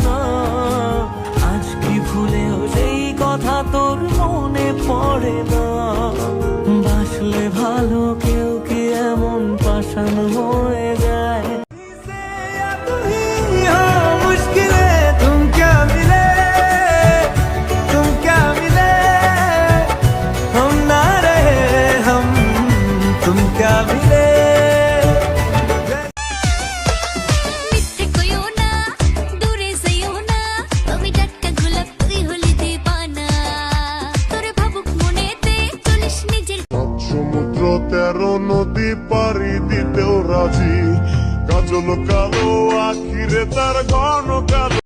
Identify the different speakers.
Speaker 1: না। আজ কি ভুলেও সেই কথা তোর মনে পড়ে না? বাসলে ভালো কেউ কি এমন পাষাণ হয়ে